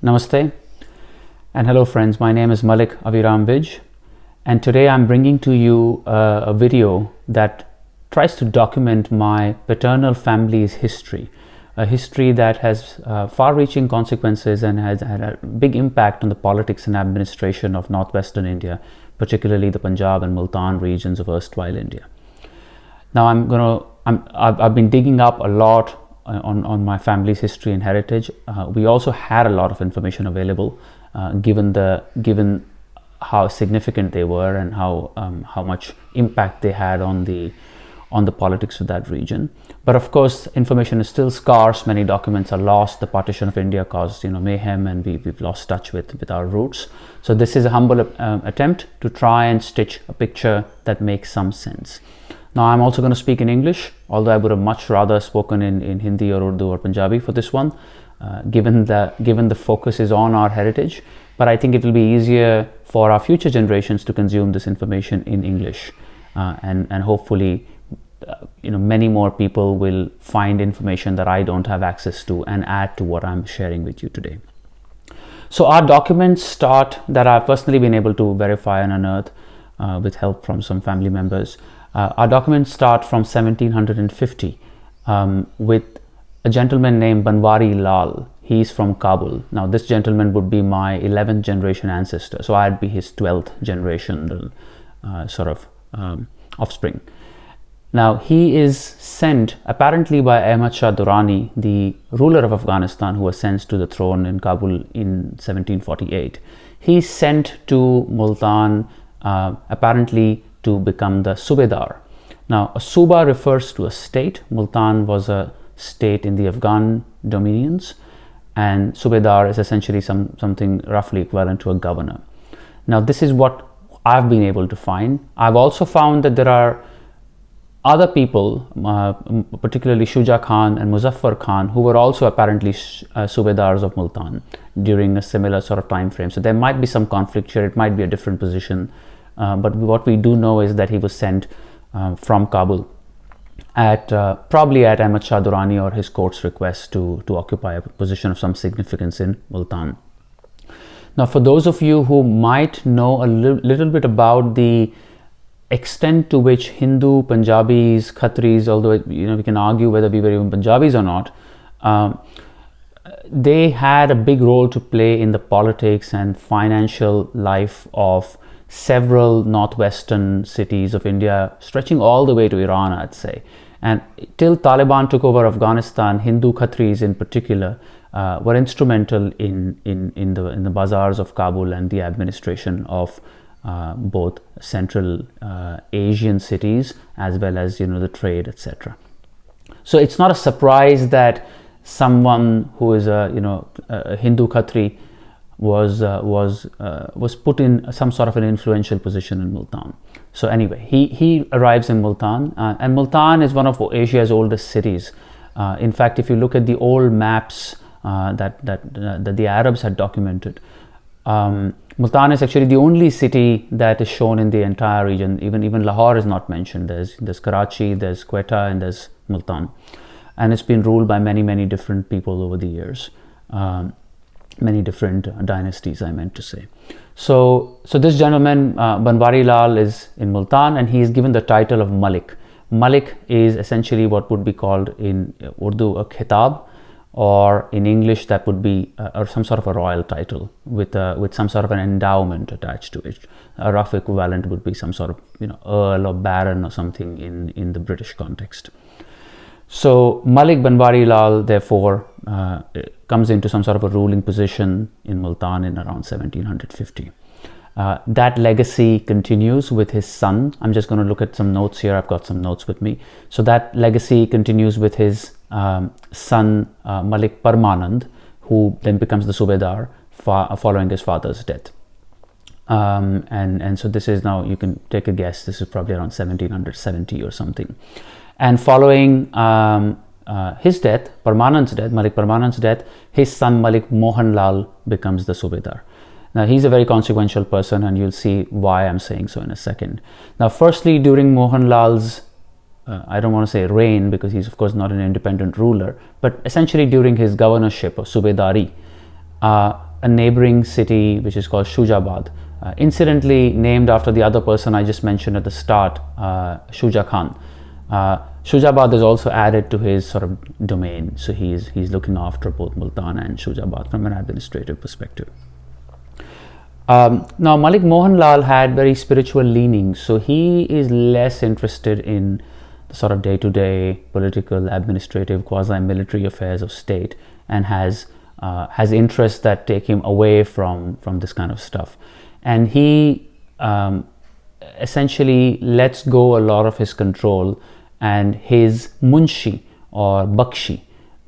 Namaste and hello friends, my name is Malik-Vijh-Chidakashi and today I'm bringing to you a video that tries to document my paternal family's history, a history that has far-reaching consequences and has had a big impact on the politics and administration of northwestern India, particularly the Punjab and Multan regions of erstwhile India. Now I've been digging up a lot on my family's history and heritage. We also had a lot of information available, given how significant they were and how much impact they had on the politics of that region. But of course, information is still scarce. Many documents are lost. The partition of India caused mayhem, and we've lost touch with our roots. So this is a humble attempt to try and stitch a picture that makes some sense. Now I'm also going to speak in English, although I would have much rather spoken in Hindi or Urdu or Punjabi for this one, given the focus is on our heritage. But I think it will be easier for our future generations to consume this information in English, and hopefully many more people will find information that I don't have access to and add to what I'm sharing with you today. So our documents start, that I've personally been able to verify and unearth with help from some family members. Our documents start from 1750 with a gentleman named Banwari Lal. He's from Kabul. Now this gentleman would be my 11th generation ancestor, so I'd be his 12th generation offspring. Now he is sent apparently by Ahmad Shah Durrani, the ruler of Afghanistan, who was sent to the throne in Kabul in 1748. He's sent to Multan apparently to become the Subahdaar. Now a Suba refers to a state. Multan was a state in the Afghan dominions, and Subahdaar is essentially something roughly equivalent to a governor. Now this is what I've been able to find. I've also found that there are other people, particularly Shuja Khan and Muzaffar Khan, who were also apparently Subahdaars of Multan during a similar sort of time frame. So there might be some conflict here. It might be a different position. But what we do know is that he was sent from Kabul probably at Ahmad Shah Durrani or his court's request to occupy a position of some significance in Multan. Now, for those of you who might know a little bit about the extent to which Hindu, Punjabis, Khatris, although we can argue whether we were even Punjabis or not, they had a big role to play in the politics and financial life of several northwestern cities of India, stretching all the way to Iran, I'd say. And till Taliban took over Afghanistan, Hindu Khatris in particular were instrumental in the bazaars of Kabul and the administration of both Central Asian cities as well as the trade, etc. So it's not a surprise that someone who is a Hindu Khatri was put in some sort of an influential position in Multan. So anyway, he arrives in Multan, and Multan is one of Asia's oldest cities. In fact, if you look at the old maps that the Arabs had documented, Multan is actually the only city that is shown in the entire region. Even Lahore is not mentioned. There's Karachi, there's Quetta, and there's Multan, and it's been ruled by many different people over the years. Many different dynasties, I meant to say. So this gentleman, Banwari Lal, is in Multan, and he is given the title of Malik. Malik is essentially what would be called in Urdu a khitab, or in English that would be or some sort of a royal title with some sort of an endowment attached to it. A rough equivalent would be some sort of earl or baron or something in the British context. So Malik Banwari Lal therefore comes into some sort of a ruling position in Multan in around 1750. That legacy continues with his son. I'm just going to look at some notes here. I've got some notes with me. So that legacy continues with his son Malik Parmanand, who then becomes the Subahdaar following his father's death. And so this is, now you can take a guess, this is probably around 1770 or something. And following his death, Malik Parmanand's death, his son Malik Mohan Lal becomes the Subahdaar. Now he's a very consequential person, and you'll see why I'm saying so in a second. Now firstly, during Mohan Lal's I don't want to say reign, because he's of course not an independent ruler, but essentially during his governorship or Subedari, a neighboring city which is called Shujabad, incidentally named after the other person I just mentioned at the start, Shuja Khan. Shujabad is also added to his sort of domain, so he's looking after both Multan and Shujabad from an administrative perspective. Now Malik Mohanlal had very spiritual leanings, so he is less interested in the sort of day-to-day political, administrative, quasi-military affairs of state, and has interests that take him away from this kind of stuff, and he essentially lets go a lot of his control, and his munshi or bakshi,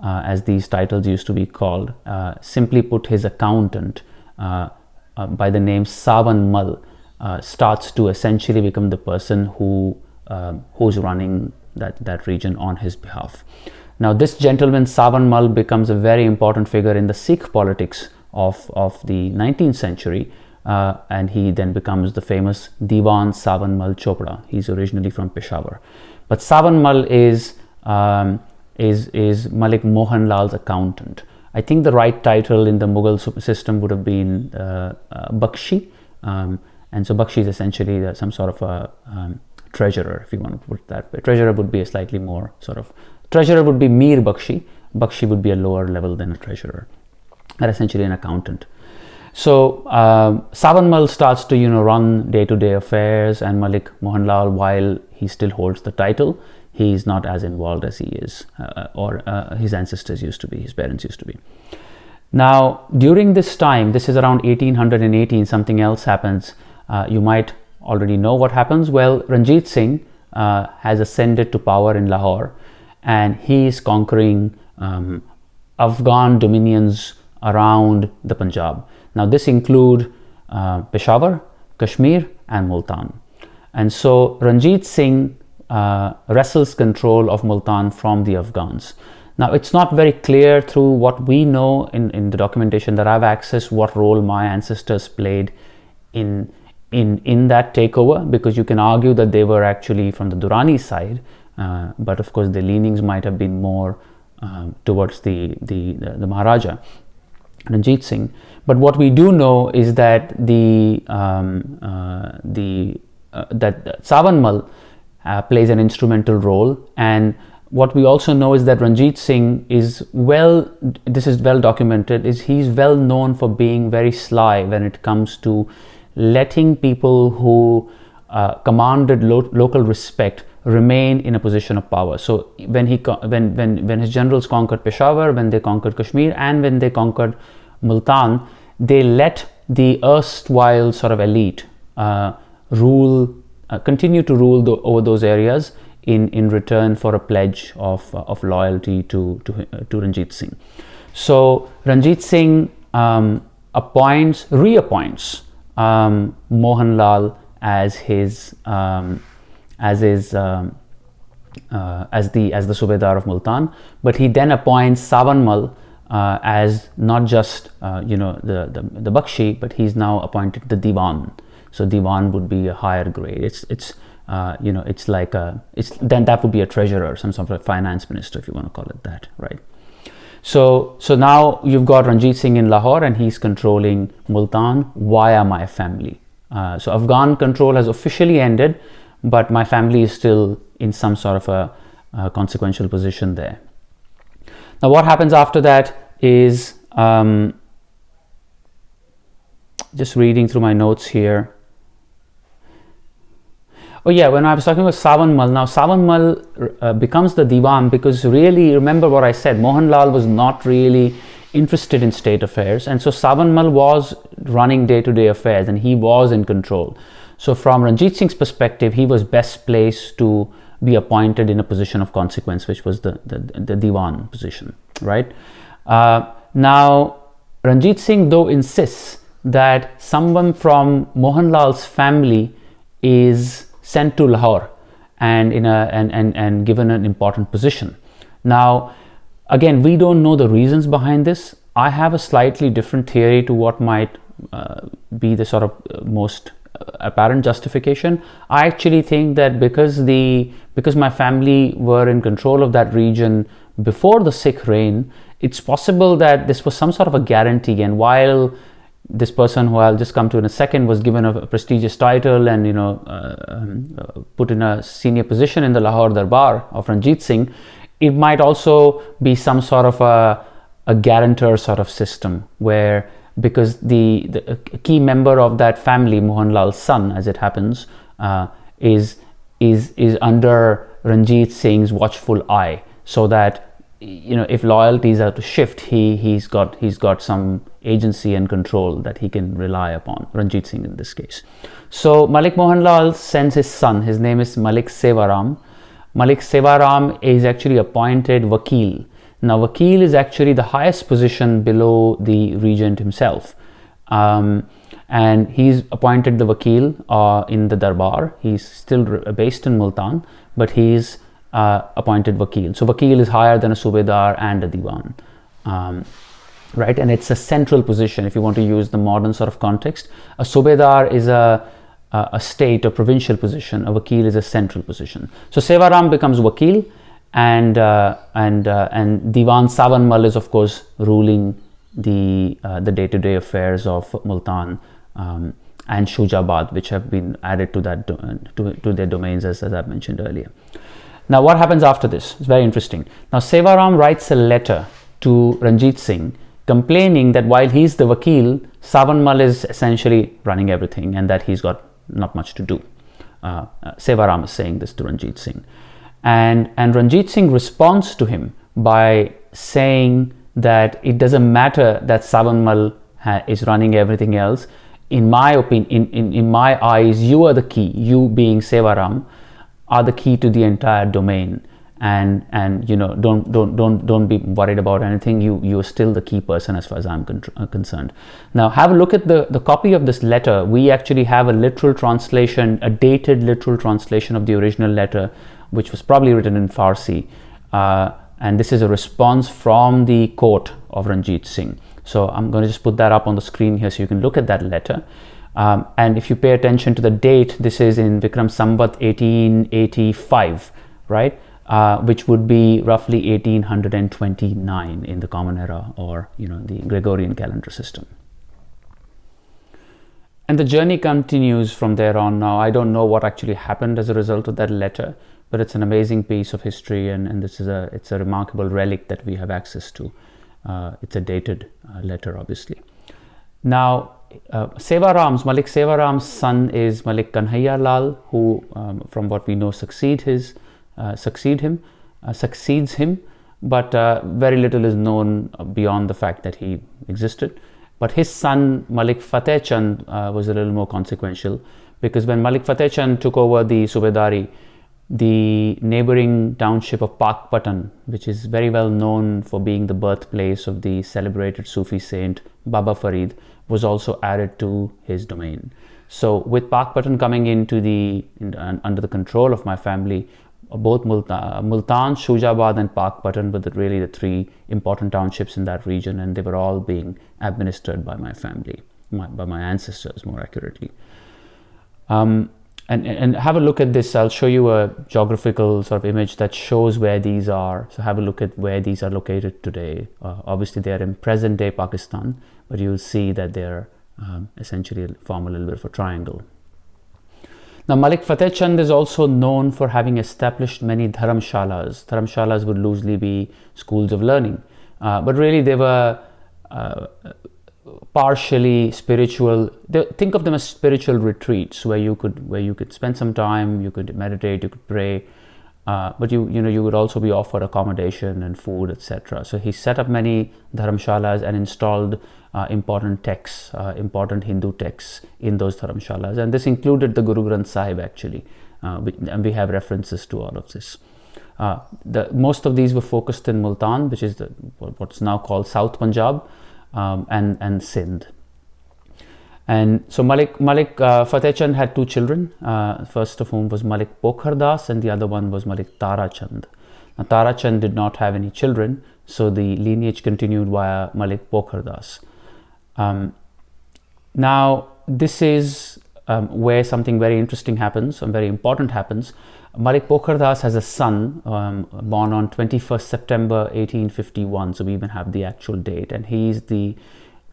as these titles used to be called, simply put his accountant by the name Savan Mal, starts to essentially become the person who's running that region on his behalf. Now this gentleman Savan Mal becomes a very important figure in the Sikh politics of the 19th century, and he then becomes the famous Diwan Savan Mal Chopra. He's originally from Peshawar, but Savan Mal is Malik Mohanlal's accountant. I think the right title in the Mughal system would have been Bakshi, and so Bakshi is essentially some sort of a treasurer, if you want to put it that way. Treasurer would be a slightly more sort of, treasurer would be Mir Bakshi. Bakshi would be a lower level than a treasurer, and essentially an accountant. So Savan Mal starts to run day-to-day affairs, and Malik Mohanlal, while he still holds the title, he is not as involved as he is, or his ancestors used to be, his parents used to be. Now during this time, this is around 1818, something else happens. You might already know what happens. Well, Ranjit Singh has ascended to power in Lahore, and he is conquering Afghan dominions around the Punjab. Now this include Peshawar, Kashmir and Multan. And so Ranjit Singh wrestles control of Multan from the Afghans. Now it's not very clear through what we know in the documentation that I've accessed what role my ancestors played in that takeover, because you can argue that they were actually from the Durrani side, but of course the leanings might have been more towards the Maharaja Ranjit Singh. But what we do know is that that Savan Mal plays an instrumental role, and what we also know is that Ranjit Singh is this is well documented, is he's well known for being very sly when it comes to letting people who commanded local respect remain in a position of power. So when his generals conquered Peshawar, when they conquered Kashmir, and when they conquered Multan, they let the erstwhile sort of elite continue to rule over those areas in return for a pledge of loyalty to Ranjit Singh. So Ranjit Singh reappoints Mohanlal as the Subahdaar of Multan, but he then appoints Savan Mal as not just the Bakshi, but he's now appointed the Diwan. So Diwan would be a higher grade. It's like then that would be a treasurer, some sort of a finance minister, if you want to call it that, right? So now you've got Ranjit Singh in Lahore, and he's controlling Multan via my family. So Afghan control has officially ended, but my family is still in some sort of a consequential position there. Now what happens after that is, just reading through my notes here. Oh yeah, when I was talking about Savan Mal, now Savan Mal becomes the Diwan because, really, remember what I said, Mohanlal was not really interested in state affairs, and so Savan Mal was running day-to-day affairs and he was in control. So from Ranjit Singh's perspective, he was best placed to be appointed in a position of consequence, which was the Diwan position, right? Now Ranjit Singh though insists that someone from Mohanlal's family is sent to Lahore and given an important position. Now again, we don't know the reasons behind this. I have a slightly different theory to what might be the sort of most apparent justification. I actually think that because my family were in control of that region before the Sikh reign, it's possible that this was some sort of a guarantee. And while this person, who I'll just come to in a second, was given a prestigious title and put in a senior position in the Lahore Darbar of Ranjit Singh, it might also be some sort of a guarantor sort of system, where, because the key member of that family, Mohanlal's son, as it happens, is under Ranjit Singh's watchful eye, so that if loyalties are to shift, he's got some agency and control that he can rely upon, Ranjit Singh in this case. So Malik Mohanlal sends his son, his name is Malik Sevaram. Malik Sevaram is actually appointed Vakil. Now Vakil is actually the highest position below the regent himself, and he's appointed the Vakil in the Darbar. He's still based in Multan, but he's appointed Vakil. So Vakil is higher than a Subahdar and a Diwan, right? And it's a central position if you want to use the modern sort of context. A Subahdar is a state or provincial position. A Vakil is a central position. So Sevaram becomes Vakil, and Diwan Savanmal is of course ruling the day-to-day affairs of Multan and Shujabad, which have been added to that to their domains as I've mentioned earlier. Now what happens after this? It's very interesting. Now Sevaram writes a letter to Ranjit Singh complaining that while he's the Vakil, Savanmal is essentially running everything and that he's got not much to do. Sevaram is saying this to Ranjit Singh. And Ranjit Singh responds to him by saying that it doesn't matter that Savanmal is running everything else. In my opinion, in my eyes, you are the key. You, being Sevaram, are the key to the entire domain. And don't be worried about anything. You're still the key person as far as I'm concerned. Now have a look at the copy of this letter. We actually have a literal translation, a dated literal translation of the original letter, which was probably written in Farsi, and this is a response from the court of Ranjit Singh. So I'm going to just put that up on the screen here so you can look at that letter. And if you pay attention to the date, this is in Vikram Samvat 1885, right? Which would be roughly 1829 in the Common Era, or the Gregorian calendar system. And the journey continues from there on. Now I don't know what actually happened as a result of that letter, but it's an amazing piece of history, and this is it's a remarkable relic that we have access to. It's a dated letter, obviously. Now Malik Sevaram's son is Malik Kanhaiya Lal, who from what we know succeeds him, but very little is known beyond the fact that he existed. But his son Malik Fateh Chand was a little more consequential, because when Malik Fateh Chand took over the Subedari, the neighboring township of Pak Pattan, which is very well known for being the birthplace of the celebrated Sufi saint Baba Farid, was also added to his domain. So with Pak Pattan coming under the control of my family, both Multan, Shujabad and Pak Pattan were really the three important townships in that region, and they were all being administered by my family, by my ancestors more accurately. And have a look at this. I'll show you a geographical sort of image that shows where these are. So have a look at where these are located today. Obviously they are in present day Pakistan, but you'll see that they're essentially form a little bit of a triangle. Now Malik Fateh Chand is also known for having established many dharamshalas. Dharamshalas would loosely be schools of learning, but really they were partially spiritual. Think of them as spiritual retreats where you could spend some time, you could meditate, you could pray, but you would also be offered accommodation and food, etc. So he set up many dharamshalas and installed important texts, important Hindu texts in those dharamshalas, and this included the Guru Granth Sahib actually, and we have references to all of this. Most of these were focused in Multan, which is what's now called South Punjab, and Sindh. And so Malik Fateh Chand had two children, first of whom was Malik Pokhar Das, and the other one was Malik Tara Chand. Now Tara Chand did not have any children, so the lineage continued via Malik Pokhar Das. Now this is where something very interesting happens, some very important happens. Malik Pokardas has a son born on 21st September 1851, so we even have the actual date, and he's the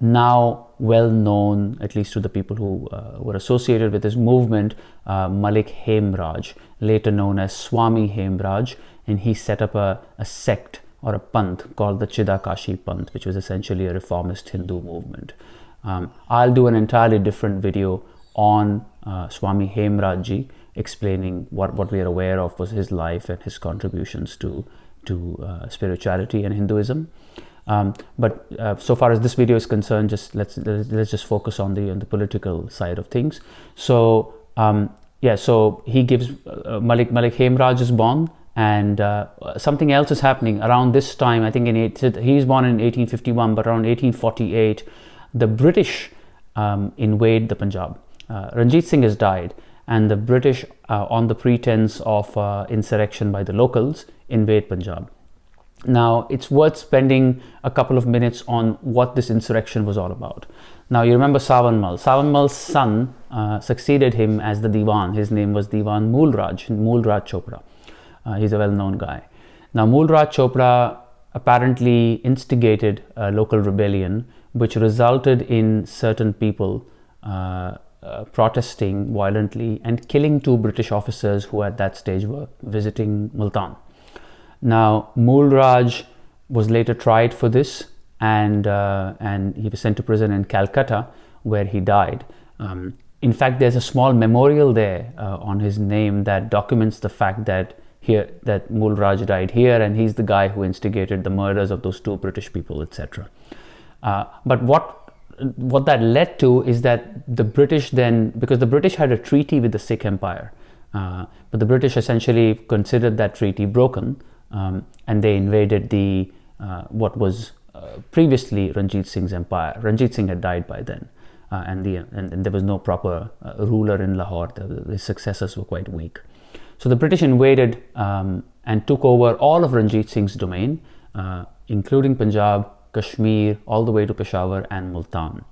now well known, at least to the people who were associated with this movement, Malik-Vijh-Chidakashi, later known as Swami Hemraj, and he set up a sect or a panth called the Chidakashi panth, which was essentially a reformist Hindu movement. I'll do an entirely different video on Swami Hemraj ji, explaining what we are aware of was his life and his contributions to spirituality and Hinduism. But so far as this video is concerned, let's just focus on the political side of things. So so he gives Malik-Vijh-Chidakashi is born, and something else is happening around this time. I think he's born in 1851, but around 1848, the British invade the Punjab. Ranjit Singh has died, and the British, on the pretense of insurrection by the locals, invade Punjab. Now, it's worth spending a couple of minutes on what this insurrection was all about. Now, you remember Savanmal. Savanmal's son succeeded him as the Diwan. His name was Diwan Mulraj Chopra. He's a well-known guy. Now, Mulraj Chopra apparently instigated a local rebellion, which resulted in certain people protesting violently and killing 2 British officers who at that stage were visiting Multan. Now, Mulraj was later tried for this, and he was sent to prison in Calcutta, where he died. In fact, there's a small memorial there on his name that documents the fact that Mulraj died here, and he's the guy who instigated the murders of those 2 British people, etc. But what that led to is that the British then, because the British had a treaty with the Sikh Empire, but the British essentially considered that treaty broken, and they invaded what was previously Ranjit Singh's empire. Ranjit Singh had died by then, and there was no proper ruler in Lahore. The successors were quite weak. So the British invaded and took over all of Ranjit Singh's domain, including Punjab, Kashmir, all the way to Peshawar and Multan.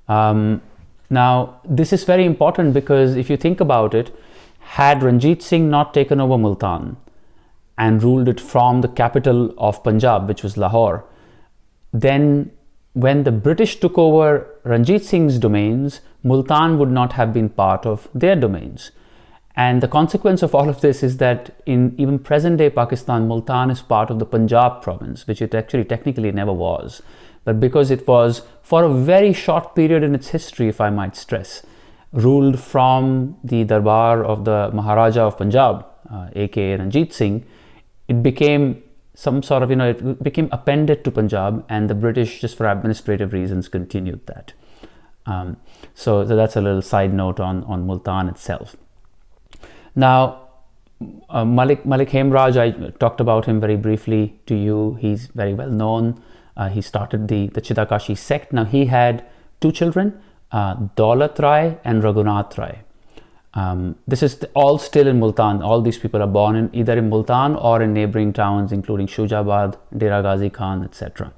Now, this is very important because if you think about it, had Ranjit Singh not taken over Multan and ruled it from the capital of Punjab, which was Lahore, then when the British took over Ranjit Singh's domains, Multan would not have been part of their domains. And the consequence of all of this is that in even present-day Pakistan, Multan is part of the Punjab province, which it actually technically never was. But because it was, for a very short period in its history, if I might stress, ruled from the Darbar of the Maharaja of Punjab, aka Ranjit Singh, it became some sort of, it became appended to Punjab, and the British, just for administrative reasons, continued that. So that's a little side note on Multan itself. Now, Malik-Vijh-Chidakashi, I talked about him very briefly to you. He's very well known. He started the Chidakashi sect. Now, he had 2 children, Daulat Rai and Raghunath Rai. This is all still in Multan. All these people are born either in Multan or in neighboring towns, including Shujabaad, Dera Ghazi Khan, etc.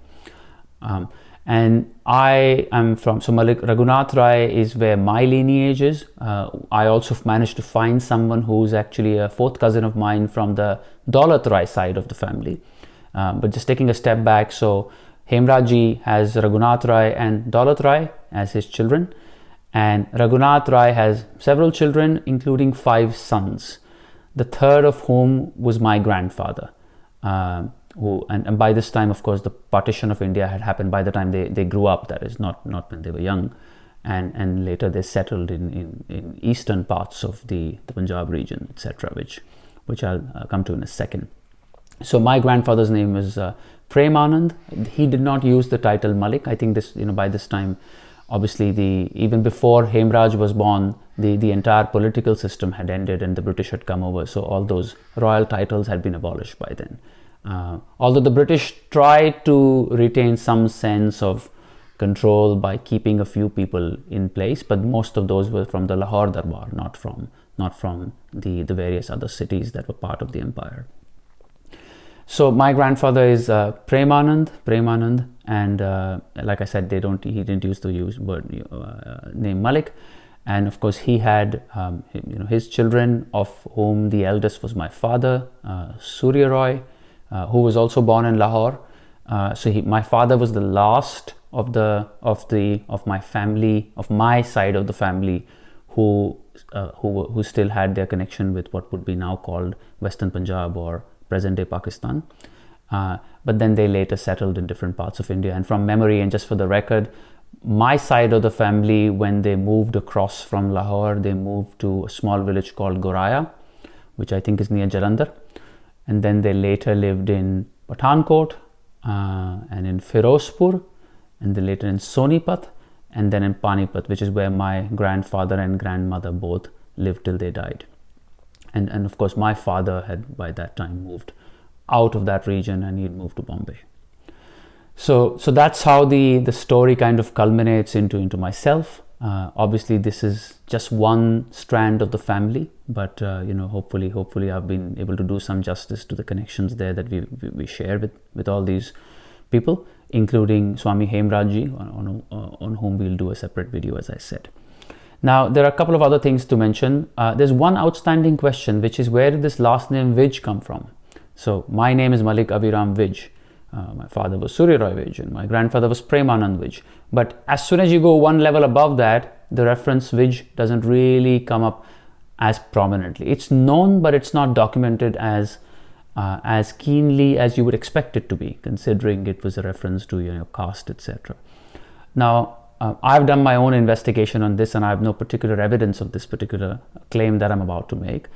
And I am from, so Raghunath Rai is where my lineage is. I also managed to find someone who's actually a 4th cousin of mine from the Daulat Rai side of the family. But just taking a step back, so Hemraj ji has Raghunath Rai and Daulat Rai as his children. And Raghunath Rai has several children, including 5 sons, the 3rd of whom was my grandfather. And by this time, of course, the partition of India had happened by the time they grew up, that is, not when they were young. And later they settled in eastern parts of the Punjab region, etc., which I'll come to in a second. So my grandfather's name is Premanand. He did not use the title Malik. I think this, by this time, obviously, even before Hemraj was born, the entire political system had ended and the British had come over. So all those royal titles had been abolished by then. Although the British tried to retain some sense of control by keeping a few people in place, but most of those were from the Lahore Darbar, not from the various other cities that were part of the empire. So my grandfather is Premanand, and like I said, he didn't use the word name Malik. And of course, he had his children, of whom the eldest was my father, Surya Roy, who was also born in Lahore. My father was the last of my family, of my side of the family, who still had their connection with what would be now called Western Punjab or present-day Pakistan. But then they later settled in different parts of India. And from memory, and just for the record, my side of the family, when they moved across from Lahore, they moved to a small village called Goraya, which I think is near Jalandhar. And then they later lived in Pathankot and in Firozpur, and then later in Sonipat, and then in Panipat, which is where my grandfather and grandmother both lived till they died. And of course, my father had by that time moved out of that region, and he'd moved to Bombay. So that's how the story kind of culminates into myself. Obviously, this is just one strand of the family, but hopefully I've been able to do some justice to the connections there that we share with all these people, including Swami Hemraj on whom we'll do a separate video, as I said. Now, there are a couple of other things to mention. There's one outstanding question, which is, where did this last name Vij come from? So my name is Malik-Aviram Vij. My father was Surya Roy Vij, and my grandfather was Premanand Vij. But as soon as you go one level above that, the reference Vij doesn't really come up as prominently. It's known, but it's not documented as keenly as you would expect it to be, considering it was a reference to caste, etc. Now, I've done my own investigation on this, and I have no particular evidence of this particular claim that I'm about to make.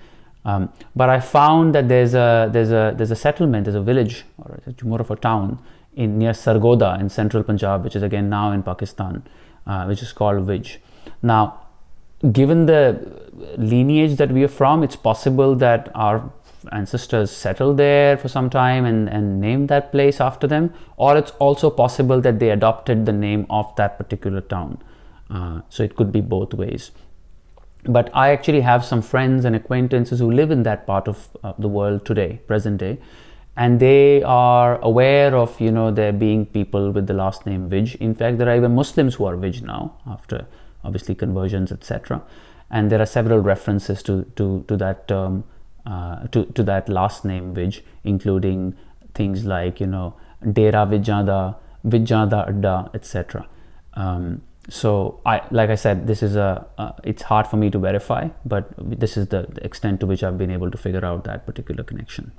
But I found that there's a settlement, there's a village, or more of a town near Sargoda in central Punjab, which is again now in Pakistan, which is called Vij. Now, given the lineage that we are from, it's possible that our ancestors settled there for some time and named that place after them, or it's also possible that they adopted the name of that particular town. So it could be both ways. But I actually have some friends and acquaintances who live in that part of the world today, present day, and they are aware of there being people with the last name Vij. In fact, there are even Muslims who are Vij now, after obviously conversions, etc. And there are several references to that term, to that last name Vij, including things like Dera Vijada, Vijada Adda, etc. So like I said, this is it's hard for me to verify, but this is the extent to which I've been able to figure out that particular connection.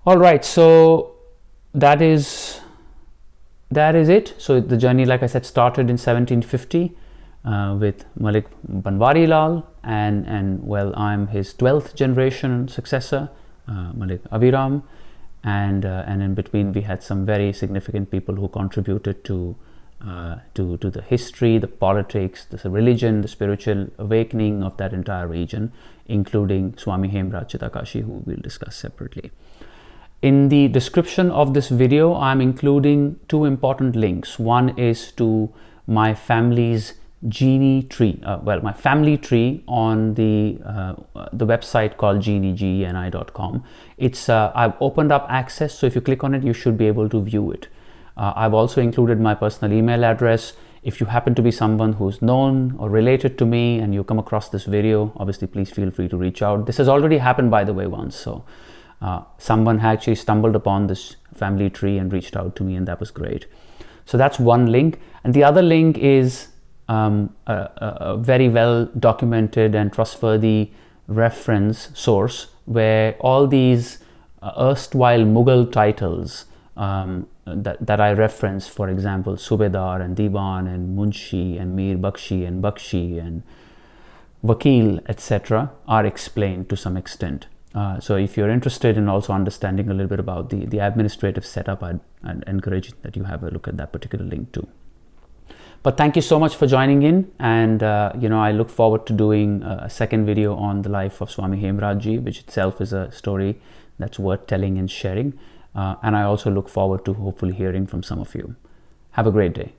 All right, so that is it. So the journey, like I said, started in 1750 with Malik Banwari Lal, and well, I'm his 12th generation successor, Malik Aviram, and in between we had some very significant people who contributed to the history, the politics, the religion, the spiritual awakening of that entire region, including Swami Hemraj-Chidakashi, who we'll discuss separately. In the description of this video, I'm including two important links. One is to my family's genie tree, my family tree on the website called geni.com. It's I've opened up access, so if you click on it, you should be able to view it. I've also included my personal email address. If you happen to be someone who's known or related to me and you come across this video, obviously please feel free to reach out. This has already happened, by the way, once. So someone actually stumbled upon this family tree and reached out to me, and that was great. So that's one link. And the other link is a very well documented and trustworthy reference source where all these erstwhile Mughal titles that I reference, for example, Subahdaar and Diwan and Munshi and Mir Bakshi and Bakshi and Vakil, etc., are explained to some extent. So if you're interested in also understanding a little bit about the administrative setup, I'd encourage that you have a look at that particular link too. But thank you so much for joining in, and I look forward to doing a second video on the life of Swami Hemraj, which itself is a story that's worth telling and sharing. And I also look forward to hopefully hearing from some of you. Have a great day.